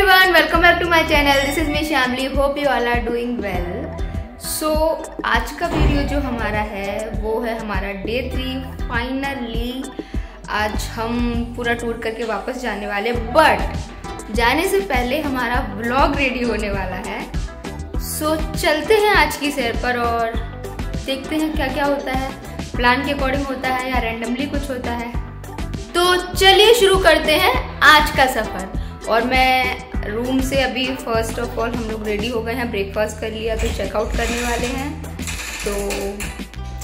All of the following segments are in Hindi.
everyone, welcome back to my channel. This is me Shamli. Hope you all are doing well. So आज का वीडियो जो हमारा है वो है हमारा डे 3 फाइनली। आज हम पूरा टूर करके वापस जाने वाले, बट जाने से पहले हमारा व्लॉग रेडी होने वाला है। सो चलते हैं आज की सैर पर और देखते हैं क्या क्या होता है। प्लान के अकॉर्डिंग होता है या रैंडमली कुछ होता है। तो चलिए शुरू करते हैं आज का सफ़र। और मैं रूम से अभी फर्स्ट ऑफ ऑल हम लोग रेडी हो गए हैं, ब्रेकफास्ट कर लिया, तो चेकआउट करने वाले हैं। तो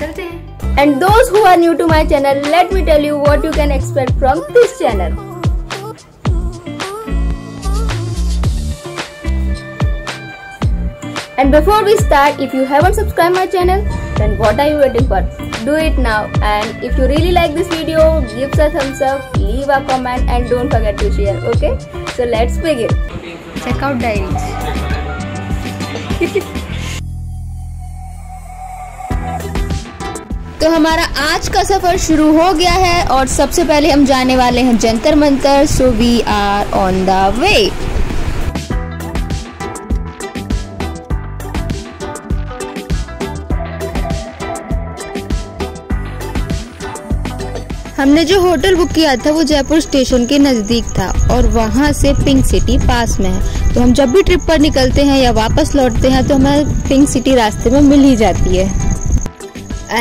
चलते हैं। And those who are new to my channel, let me tell you what you can expect from this channel. And before we start, if you haven't subscribed my channel, then what are you waiting for? Do it now. And if you really like this video, give us a thumbs up, leave a comment, and don't forget to share. Okay? So let's begin. Checkout diaries. तो हमारा आज का सफर शुरू हो गया है और सबसे पहले हम जाने वाले हैं Jantar Mantar. So we are on the way. हमने जो होटल बुक किया था वो जयपुर स्टेशन के नज़दीक था और वहाँ से पिंक सिटी पास में है। तो हम जब भी ट्रिप पर निकलते हैं या वापस लौटते हैं तो हमें पिंक सिटी रास्ते में मिल ही जाती है।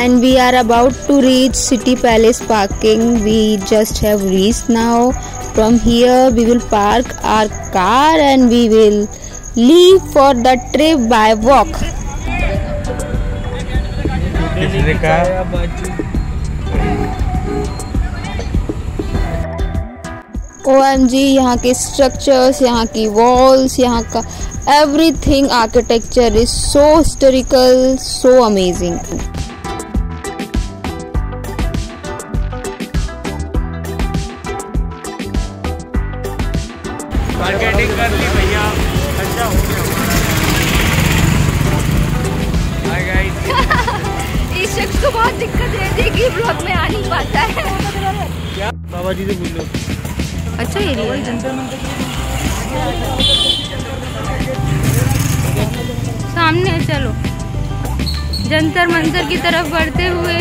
And we are about to reach city palace parking. We just have reached now. From here we will park our car and we will leave for the trip by walk. OMG, यहाँ के स्ट्रक्चर्स, यहाँ की वॉल्स, यहाँ का everything architecture is so historical, so amazing. Marketing कर ली भैया, अच्छा हो गया हमारा। इस शख्स को बहुत दिक्कत रहती है कि ब्लॉग में आ नहीं पाता है। क्या बाबा जी से पूछ लो। अच्छा ये सामने चलो, जंतर मंतर की तरफ बढ़ते हुए।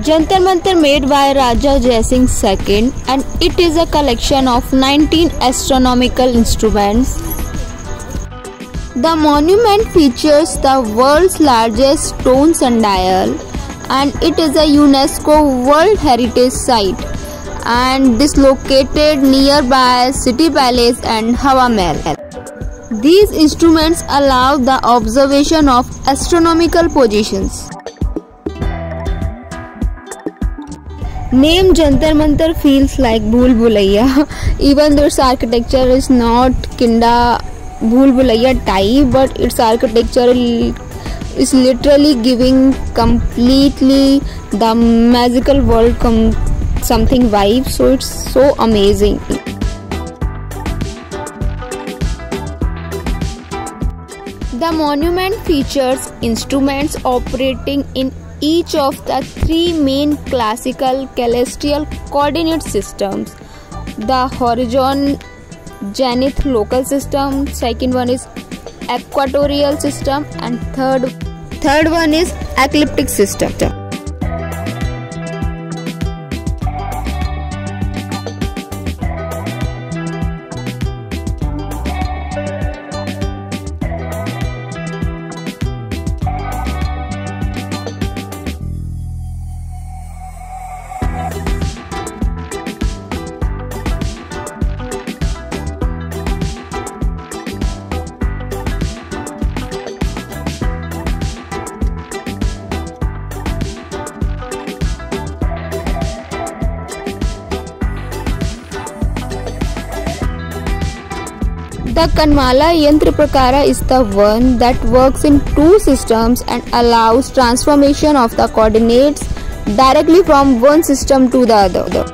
Jantar Mantar made by Raja Jai Singh II and it is a collection of 19 astronomical instruments. The monument features the world's largest stone sundial and it is a UNESCO World Heritage Site and this located nearby City Palace and Hawa Mahal. These instruments allow the observation of astronomical positions. Name Jantar Mantar feels like Bhool Bhulaiya, even though its architecture is not kinda Bhool Bhulaiya type, but its architecture is literally giving completely the magical world something vibe. So it's so amazing. The monument features instruments operating in each of the three main classical celestial coordinate systems. The horizon zenith local system, second one is equatorial system, and third one is ecliptic system. The Kanmala Yantra Prakara is the one that works in two systems and allows transformation of the coordinates directly from one system to the other.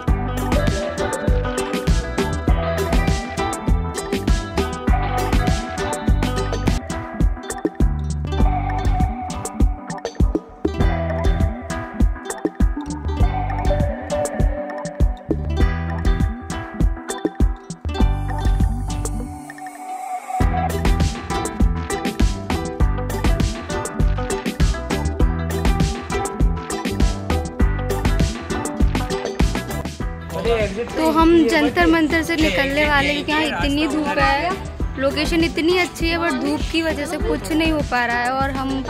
तो हम जंतर मंतर से निकलने वाले हैं। यहाँ इतनी धूप है, लोकेशन इतनी अच्छी है बट धूप की वजह से कुछ नहीं हो पा रहा है और हम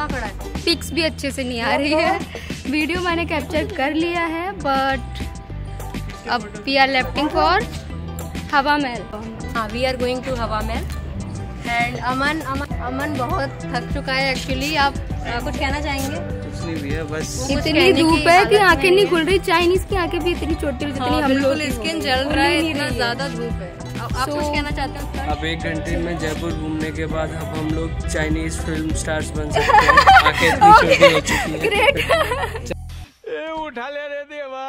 पिक्स भी अच्छे से नहीं आ रही है। वीडियो मैंने कैप्चर कर लिया है बट अब वी आर लेफ्टिंग फॉर हवा महल। हाँ, वी आर गोइंग टू हवा महल एंड अमन बहुत थक चुका है एक्चुअली। आप कुछ कहना चाहेंगे? बस इतनी धूप है कि आंखें नहीं खुल रही। चाइनीज की आंखें भी इतनी छोटी जितनी हम लोग की। स्किन जल रहा है, इतना ज्यादा धूप है। आप कुछ कहना चाहते हैं? अब 1 घंटे में जयपुर घूमने के बाद अब हम लोग चाइनीज फिल्म स्टार्स बन सकते हैं। आंखें इतनी छोटी हो चुकी हैं। ग्रेट। उठा ले रे देवा।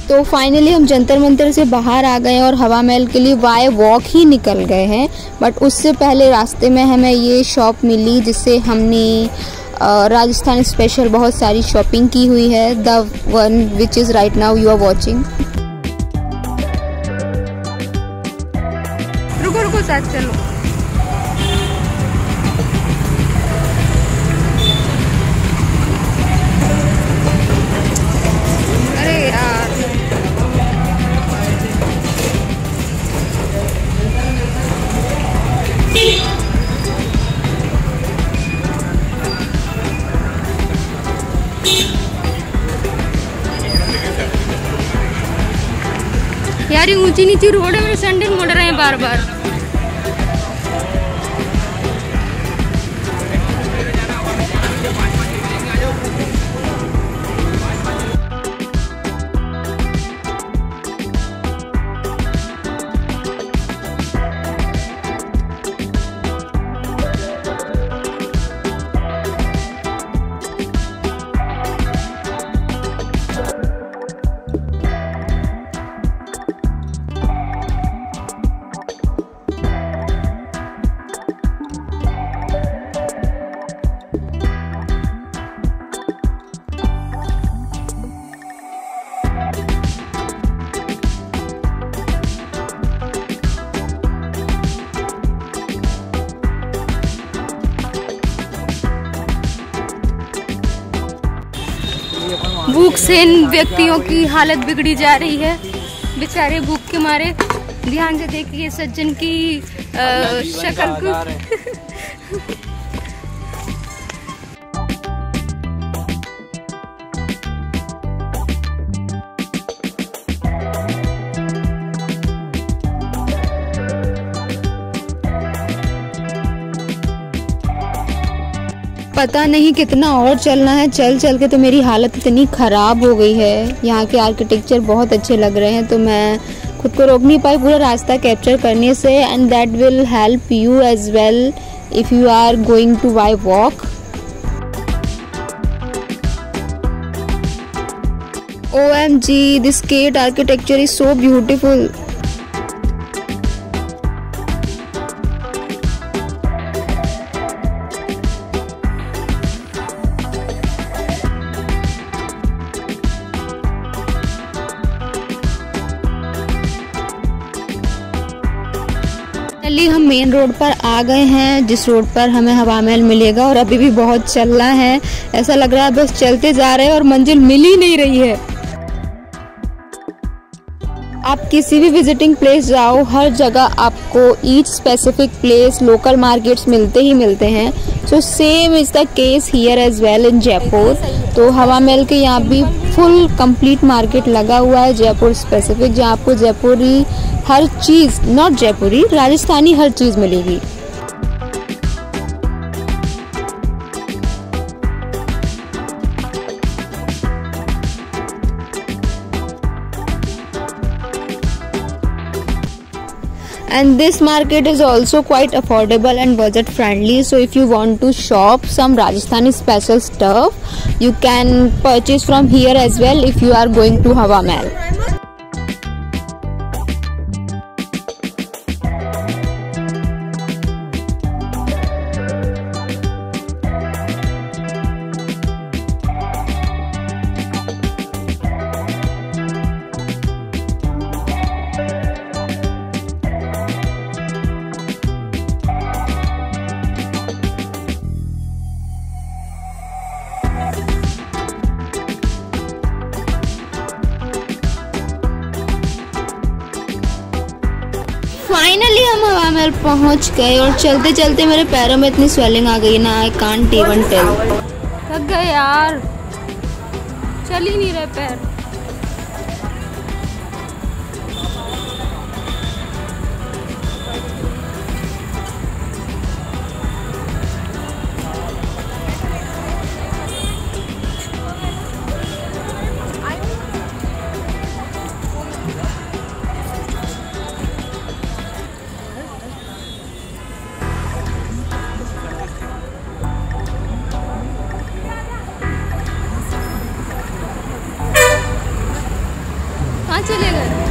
तो फाइनली हम जंतर मंतर से बाहर आ गए और हवा महल के लिए बाय वॉक ही निकल गए हैं। बट उससे पहले रास्ते में हमें ये शॉप मिली जिससे हमने राजस्थान स्पेशल बहुत सारी शॉपिंग की हुई है। The one which is right now you are watching. रुको रुको साथ चलो। अरे यार यार, ये ऊंची नीची रोड है, मेरे सैंडल मुड़ रहे हैं बार बार। भूख से इन व्यक्तियों की हालत बिगड़ी जा रही है, बेचारे भूख के मारे। ध्यान से देखिए सज्जन की शक्ल को। पता नहीं कितना और चलना है। चल चल के तो मेरी हालत इतनी ख़राब हो गई है। यहाँ के आर्किटेक्चर बहुत अच्छे लग रहे हैं तो मैं खुद को रोक नहीं पाई पूरा रास्ता कैप्चर करने से। And that will help you as well if you are going to by walk. OMG, this gate architecture is so beautiful. हम मेन रोड पर आ गए हैं, जिस रोड पर हमें हवा महल मिलेगा, और अभी भी बहुत चलना है। ऐसा लग रहा है बस चलते जा रहे हैं और मंजिल मिल ही नहीं रही है। आप किसी भी विजिटिंग प्लेस जाओ, हर जगह आपको each specific place local markets मिलते ही मिलते हैं। So same is the case here as well in Jaipur. तो हवा महल के यहाँ भी फुल कंप्लीट मार्केट लगा हुआ है जयपुर स्पेसिफिक, जहाँ आपको जयपुरी हर चीज़, नॉट जयपुरी, राजस्थानी हर चीज़ मिलेगी। And this market is also quite affordable and budget friendly, so if you want to shop some Rajasthani special stuff, you can purchase from here as well if you are going to Hawa Mahal. Finally हम हवा महल पहुंच गए और चलते चलते मेरे पैरों में इतनी स्वेलिंग आ गई ना, आई कांट इवन टेल। थक गए यार, चल ही नहीं रहे पैर। चले गए।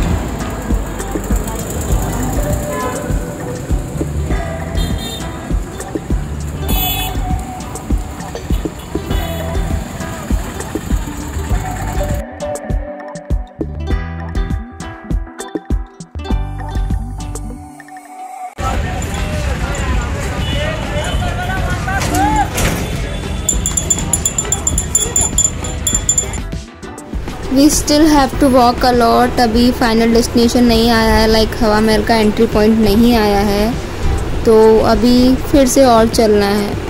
We still have to walk a lot। अभी फाइनल डेस्टिनेशन नहीं आया है, लाइक हवा महल का एंट्री पॉइंट नहीं आया है, तो अभी फिर से और चलना है।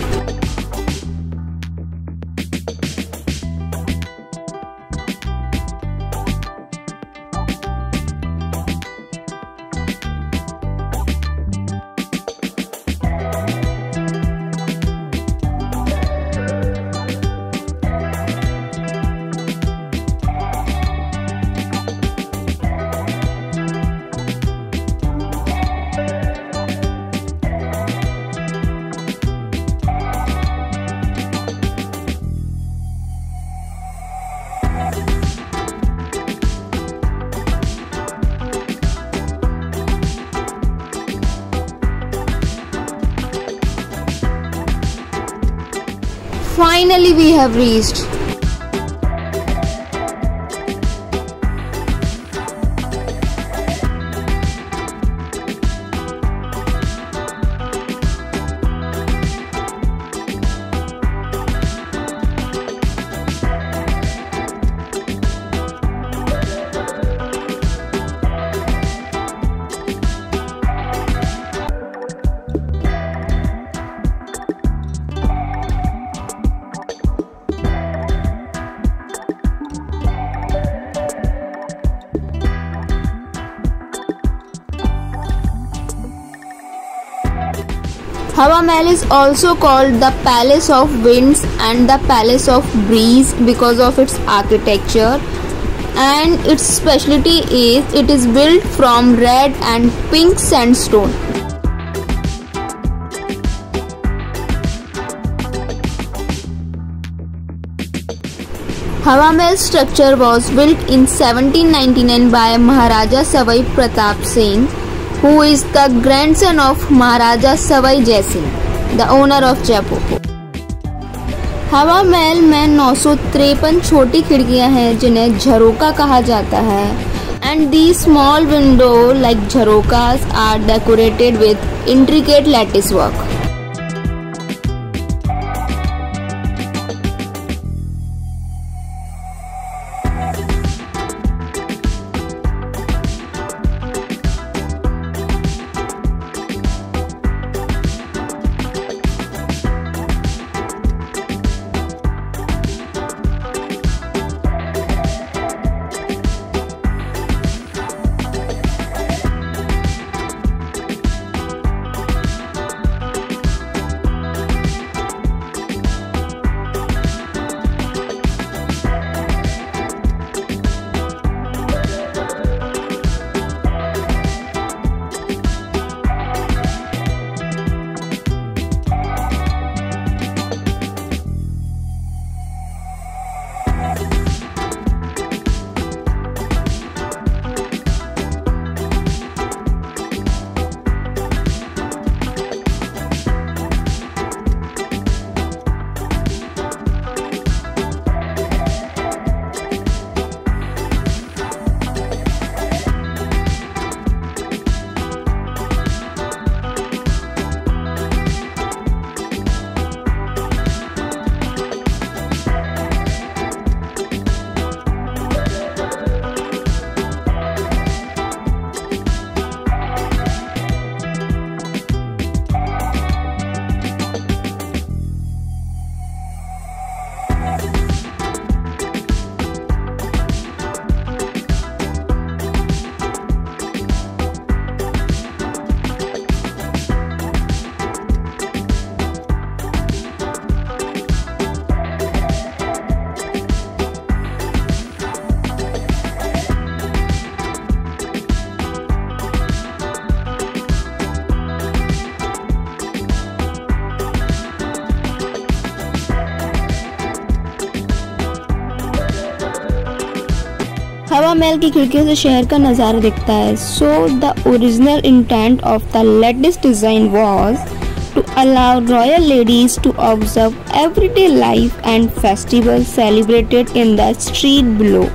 Finally we have reached। Hawa Mahal is also called the Palace of Winds and the Palace of Breeze because of its architecture, and its specialty is it is built from red and pink sandstone. Hawa Mahal structure was built in 1799 by Maharaja Savai Pratap Singh, who is the grandson of Maharaja Savai Jai Singh, the owner of Jaipur. हवा महल में 953 छोटी खिड़कियां हैं जिन्हें झरोका कहा जाता है, and these small windows like झरोकास are decorated with intricate lattice work. हवा महल की खिड़कियों से शहर का नज़ारा दिखता है. So the original intent of the lattice design was to allow royal ladies to observe everyday life and festivals celebrated in the street below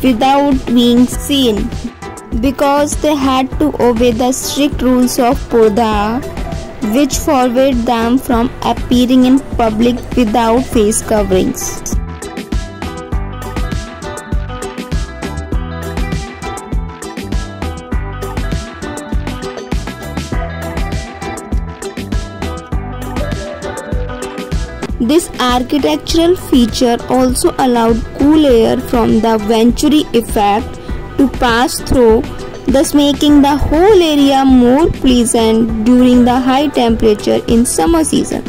without being seen, because they had to obey the strict rules of Purdah, which forbade them from appearing in public without face coverings. This architectural feature also allowed cool air from the Venturi effect to pass through, thus making the whole area more pleasant during the high temperature in summer season.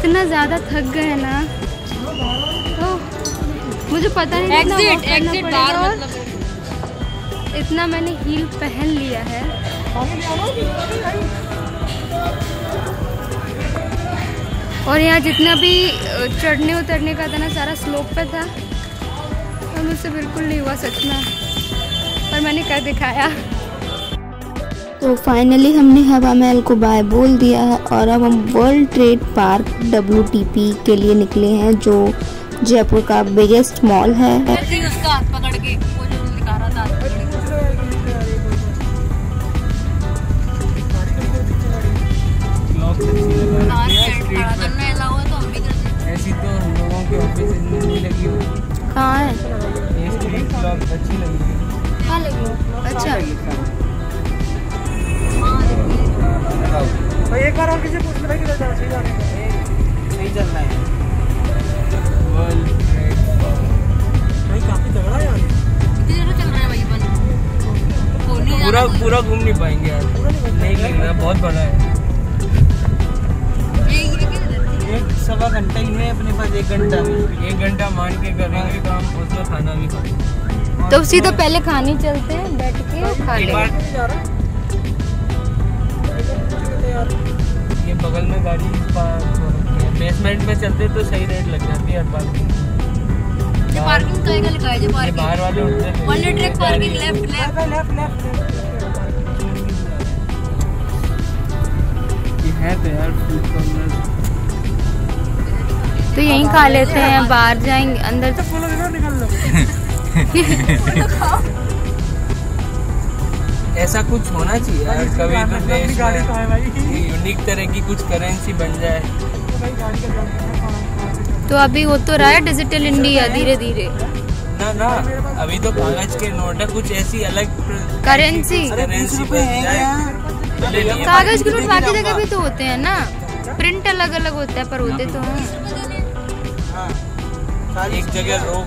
इतना ज़्यादा थक गए ना, तो मुझे पता नहीं कितना वॉक करना पड़ेगा। और इतना मैंने हील पहन लिया है। और यहाँ जितना भी चढ़ने उतरने का था ना, सारा स्लोप पे था और मुझसे बिल्कुल नहीं हुआ सच में, पर मैंने कर दिखाया। तो फाइनली हमने हवा महल को बाय बोल दिया है और अब हम वर्ल्ड ट्रेड पार्क WTP के लिए निकले हैं, जो जयपुर का बिगेस्ट मॉल है। उसका हाथ पकड़ के वो जो दिखा रहा था, ऐसी तो हम लोगों के ऑफिस में नहीं लगी होगी। कहाँ है? ये स्ट्रीट क्लॉक अच्छी लगी है। कहाँ लगी? अच्छा, भाई एक बार और किसी पूछ ले भाई, किधर जाना सही जाने नहीं चलना है। वर्ल्ड ट्रेड भाई काफी तगड़ा है यार, कितनी देर चल रहा है भाई अपन? पूरा घूम नहीं पाएंगे यार, नहीं लगना बहुत बड़ा है। एक सवा घंटा ही है अपने पास, 1 घंटा में। 1 घंटा मान के करेंगे काम, उसमें खाना भी खाएंगे। तो सीधा पहले खाने चलते हैं, बैठ के खा लेंगे। ये बगल में गाड़ी पार्क हो रखी है, बेसमेंट में चलते तो सही रेट लग जाती है हर पार्किंग। ये पार्किंग कहीं का लिखा है? जो पार्किंग बाहर वाले उठते हैं। One track parking, left. ये है तो यार फूड कॉर्नर। तो यहीं खा लेते हैं, बाहर जाएंगे अंदर। निकल लो। ऐसा कुछ होना चाहिए यार, कभी तो देश गाड़ी तो है में भाई, यूनिक तरह की कुछ करेंसी बन जाए। भाई गाड़ी का तो अभी हो तो रहा है डिजिटल इंडिया धीरे धीरे। ना अभी तो कागज के नोट है, कुछ ऐसी अलग करेंसी बन जाए। कागज के नोट बाकी जगह भी तो होते हैं ना, प्रिंट अलग अलग होता है पर होते तो हैं। एक जगह रोक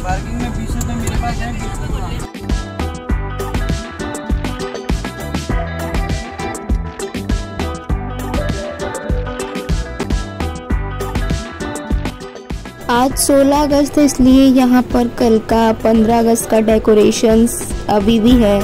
पार्किंग में 20 रुपए मेरे पास है। आज 16 अगस्त है, इसलिए यहाँ पर कल का 15 अगस्त का डेकोरेशंस अभी भी है।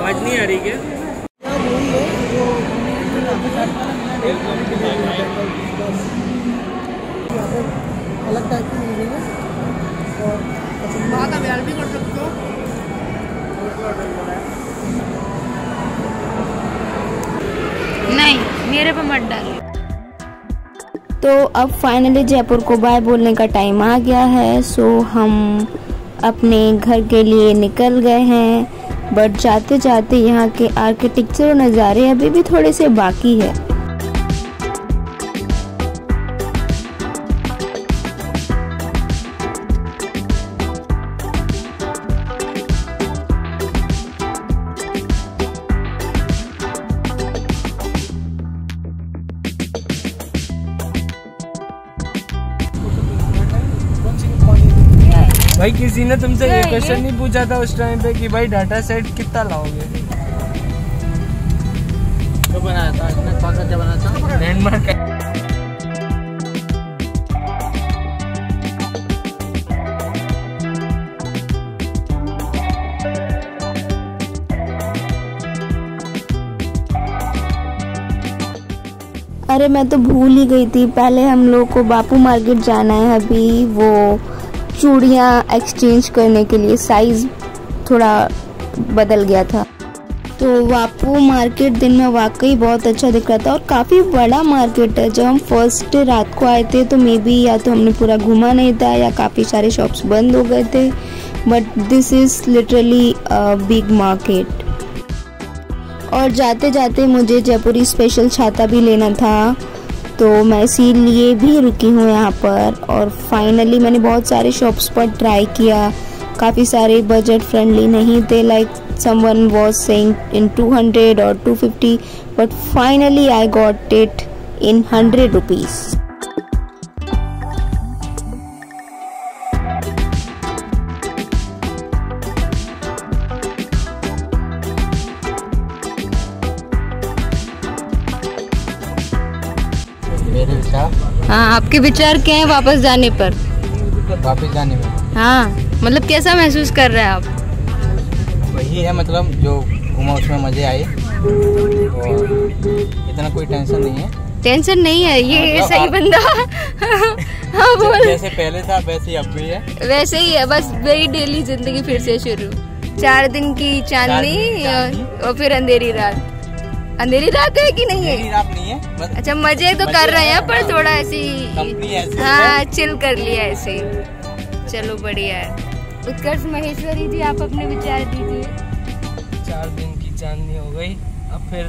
आवाज नहीं आ रही क्या? स्टाइल भी कर सकते हो। नहीं, मेरे पे मत डालिए। तो अब फाइनली जयपुर को बाय बोलने का टाइम आ गया है। सो हम अपने घर के लिए निकल गए हैं, बट जाते जाते यहाँ के आर्किटेक्चर नज़ारे अभी भी थोड़े से बाकी है। भाई किसी ने तुमसे ये क्वेश्चन नहीं पूछा था उस टाइम पे कि भाई डाटा सेट कितना लाओगे? जो बनाया था इसने, कौन सा क्या बनाया था? लैंडमार्क। अरे मैं तो भूल ही गई थी, पहले हम लोग को बापू मार्केट जाना है। अभी वो चूड़ियाँ एक्सचेंज करने के लिए साइज थोड़ा बदल गया था। तो बापू मार्केट दिन में वाकई बहुत अच्छा दिख रहा था और काफ़ी बड़ा मार्केट है। जब हम फर्स्ट रात को आए थे तो मे बी या तो हमने पूरा घूमा नहीं था या काफ़ी सारे शॉप्स बंद हो गए थे, but this is literally a big market. और जाते जाते मुझे जयपुरी स्पेशल छाता भी लेना था, तो मैं इसीलिए भी रुकी हूँ यहाँ पर। और फाइनली मैंने बहुत सारे शॉप्स पर ट्राई किया, काफ़ी सारे बजट फ्रेंडली नहीं थे, like someone was saying in 200 और 250, but finally I got it in 100 rupees. मेरे विचार, हाँ, आपके विचार क्या हैं वापस जाने पर? वापस जाने में हाँ, मतलब कैसा महसूस कर रहे हैं आप? वही है, मतलब जो घूमा उसमें मजे आए और इतना कोई टेंशन नहीं है। टेंशन नहीं है, ये मतलब सही बंदा। हाँ बोल। जैसे पहले था वैसे ही अब भी है, वैसे ही है, बस वही डेली जिंदगी फिर से शुरू। 4 दिन की चांदनी और फिर अंधेरी रात। अंधेरी रात है कि नहीं है? रात नहीं है बस। अच्छा, मजे तो कर रहे हैं पर थोड़ा ऐसी, हाँ, चिल कर लिया ऐसे। चलो बढ़िया है। उत्कर्ष महेश्वरी जी, आप अपने विचार दीजिए। 4 दिन की चांदनी हो गई, अब फिर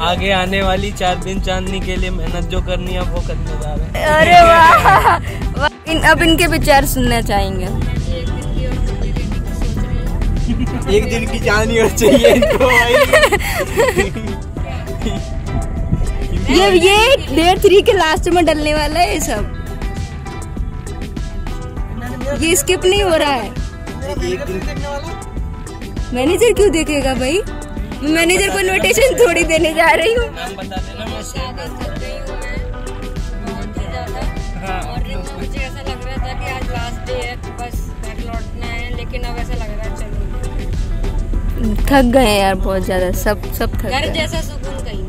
आगे आने वाली 4 दिन चांदनी के लिए मेहनत जो करनी है वो करने जा रहे हैं। अरे वाह, अब इनके विचार सुनना चाहेंगे। एक दिन की चांदनी और चाहिए इनको भाई। ये डे 3 के लास्ट में डलने वाला है ये सब, ये स्किप नहीं हो रहा है। मैनेजर क्यों देखेगा भाई? मैं मैनेजर को इनविटेशन थोड़ी देने जा रही हूँ। नाम बता देना, मैं मुझे ऐसा लग रहा था कि आज लास्ट डे है, बस घर लौटना है, लेकिन अब ऐसा लग रहा है चलो थक गए हैं यार बहुत ज्यादा, सब थक घर गए। जैसा सुकून कहीं।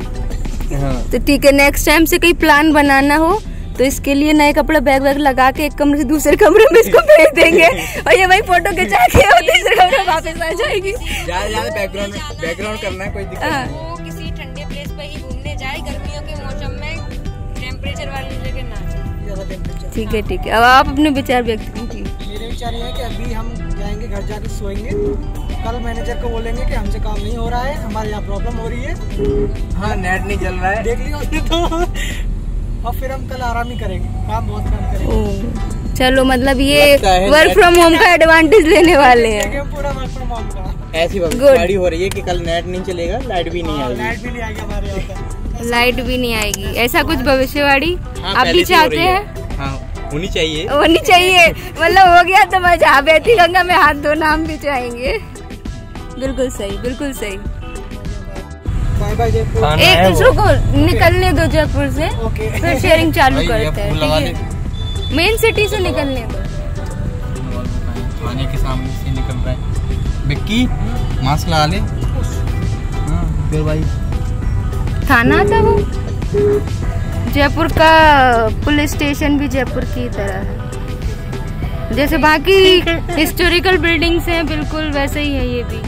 तो ठीक है, नेक्स्ट टाइम से कहीं प्लान बनाना हो तो इसके लिए नए कपड़े बैग लगा के एक कमरे से दूसरे कमरे में इसको भेज देंगे और ये वही फोटो खिंचा के और तीसरे कमरे में वापस आ जाएगी। ज्यादा बैकग्राउंड करना है, कोई दिक्कत नहीं। वो किसी ठंडे प्लेस पे ही घूमने जाए गर्मियों के मौसम में, टेम्परेचर वाली जगह ना जाए। ठीक है, अब आप अपने विचार व्यक्त कीजिए। मेरे विचार ये है कि अभी हम जाएंगे घर जाकर सोएंगे, कल मैनेजर को बोलेंगे कि हमसे काम नहीं हो रहा है, हमारे यहाँ प्रॉब्लम हो रही है। हाँ, नेट नहीं चल रहा है, देख लिया उसने तो। और फिर हम कल आराम ही करेंगे, बहुत काम करेंगे। चलो, मतलब ये वर्क फ्रॉम होम का एडवांटेज लेने वाले हैं। पूरा वर्क फ्रॉम होम का। ऐसी भविष्यवाणी हो रही है कि कल नेट नहीं चलेगा, लाइट भी नहीं आएगी। लाइट भी नहीं आएगी हमारे यहाँ, लाइट भी नहीं आएगी, ऐसा कुछ भविष्यवाणी हाँ, आप भी चाहते हैं? हाँ, होनी चाहिए। होनी चाहिए, मतलब हो गया तो मैं जहाँ बैठी गंगा में हाथ धोना हम भी चाहेंगे। बिल्कुल सही, बिल्कुल सही। Bye bye Jaipur. एक दूसरे को निकलने दो जयपुर से, ओके। फिर शेयरिंग चालू करते हैं, लगा ठीक है? मेन सिटी से निकलने दो। थाने के सामने से निकल रहा है। बिक्की, मास्क लगा ले। हाँ, फिर भाई थाना था वो। जयपुर का पुलिस स्टेशन भी जयपुर की तरह है। जैसे बाकी हिस्टोरिकल बिल्डिंग्स हैं बिल्कुल वैसे ही है ये भी।